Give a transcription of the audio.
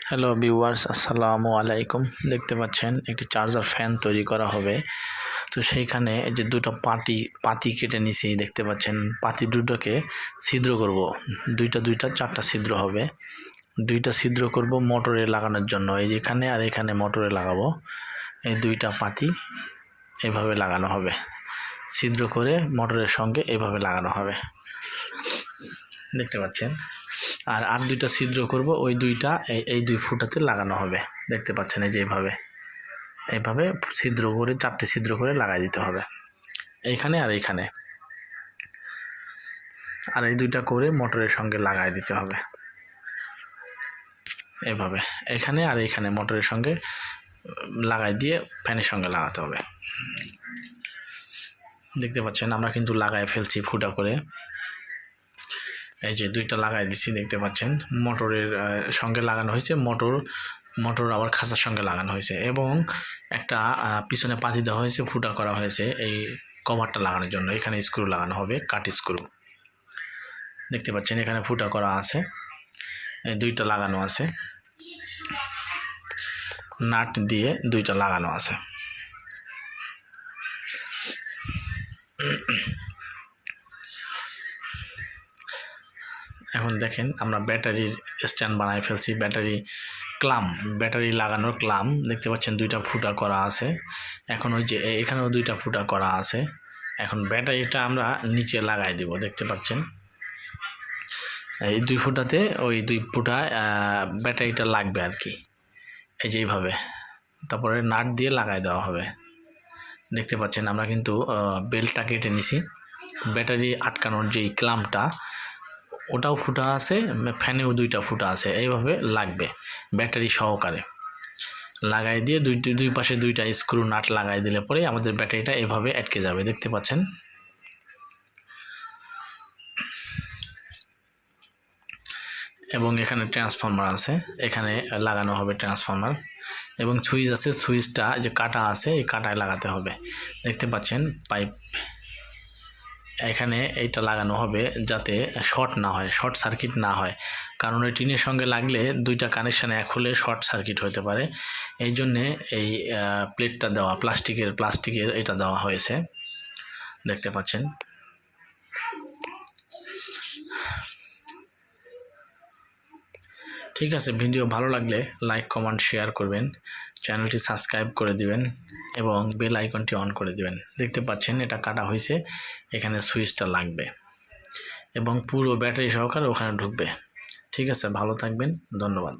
Hello viewers, আসসালামু আলাইকুম। দেখতে পাচ্ছেন একটি চার্জার ফ্যান তৈরি করা হবে। তো সেইখানে এই যে দুটো পাতি কেটে নিছি, দেখতে পাচ্ছেন। পাতি দুটোকে ছিদ্র করব, দুইটা চারটা ছিদ্র হবে। দুইটা ছিদ্র করব মোটরে লাগানোর জন্য। এই যে এখানে আর এখানে মোটরে লাগাবো। এই দুইটা পাতি এইভাবে লাগানো হবে, ছিদ্র করে মোটরের সঙ্গে এইভাবে লাগানো হবে, দেখতে পাচ্ছেন। আর দুইটা ছিদ্র করব, ওই দুইটা এই দুই ফুটাতে লাগানো হবে, দেখতে পাচ্ছেন। এই যে এইভাবে ছিদ্র করে, চারটে ছিদ্র করে লাগাই দিতে হবে এইখানে আর এইখানে। আর এই দুইটা করে মোটরের সঙ্গে লাগাই দিতে হবে এইভাবে, এখানে আর এইখানে মোটরের সঙ্গে লাগাই দিয়ে ফ্যানের সঙ্গে লাগাতে হবে। দেখতে পাচ্ছেন আমরা কিন্তু লাগাই ফেলছি ফুটা করে। এই যে দুইটা লাগাই দিছি, দেখতে পাচ্ছেন। মোটরের সঙ্গে লাগানো হয়েছে, মোটর আবার খাঁচার সঙ্গে লাগানো হয়েছে, এবং একটা পিছনে পাতি দেওয়া হয়েছে, ফুটা করা হয়েছে এই কভারটা লাগানোর জন্য। এখানে স্ক্রু লাগানো হবে, কাট স্ক্রু, দেখতে পাচ্ছেন। এখানে ফুটা করা আছে, এই দুইটা লাগানো আছে, নাট দিয়ে দুইটা লাগানো আছে। এখন দেখেন আমরা ব্যাটারির স্ট্যান্ড বানাই ফেলছি, ব্যাটারি লাগানোর ক্লাম, দেখতে পাচ্ছেন। দুইটা ফুটা করা আছে। এখন ওই যে এখানেও দুইটা ফুটা করা আছে। এখন ব্যাটারিটা আমরা নিচে লাগাই দিব, দেখতে পাচ্ছেন। এই দুই ফুটাতে ওই দুই ফুটায় ব্যাটারিটা লাগবে আর কি, এই যে এইভাবে। তারপরে নাট দিয়ে লাগাই দেওয়া হবে, দেখতে পাচ্ছেন। আমরা কিন্তু বেল্টটা কেটে নিছি, ব্যাটারি আটকানোর যেই ক্লামটা ওটাও ফুটা আছে, ফ্যানেও দুইটা ফুটা আছে। এইভাবে লাগবে ব্যাটারি সহকারে লাগাই দিয়ে দুই পাশে দুইটা স্ক্রু নাট লাগাই দিলে পরে আমাদের ব্যাটারিটা এভাবে আটকে যাবে, দেখতে পাচ্ছেন। এবং এখানে ট্রান্সফরমার আছে, এখানে লাগানো হবে ট্রান্সফরমার, এবং সুইচ আছে, সুইচটা যে কাটা আছে এই কাটায় লাগাতে হবে, দেখতে পাচ্ছেন। পাইপ এখানে এইটা লাগানো হবে যাতে শর্ট সার্কিট না হয়, কারণ ওই টিনের সঙ্গে লাগলে দুইটা কানেকশান এক হলে শর্ট সার্কিট হতে পারে। এই জন্যে এই প্লেটটা দেওয়া, প্লাস্টিকের এটা দেওয়া হয়েছে, দেখতে পাচ্ছেন। ঠিক আছে, ভিডিও ভালো লাগলে লাইক, কমেন্ট, শেয়ার করবেন, চ্যানেলটি সাবস্ক্রাইব করে দিবেন এবং বেল আইকনটি অন করে দিবেন। দেখতে পাচ্ছেন এটা কাটা হয়েছে, এখানে সুইচটা লাগবে এবং পুরো ব্যাটারি সহকারে ওখানে ঢুকবে। ঠিক আছে, ভালো থাকবেন, ধন্যবাদ।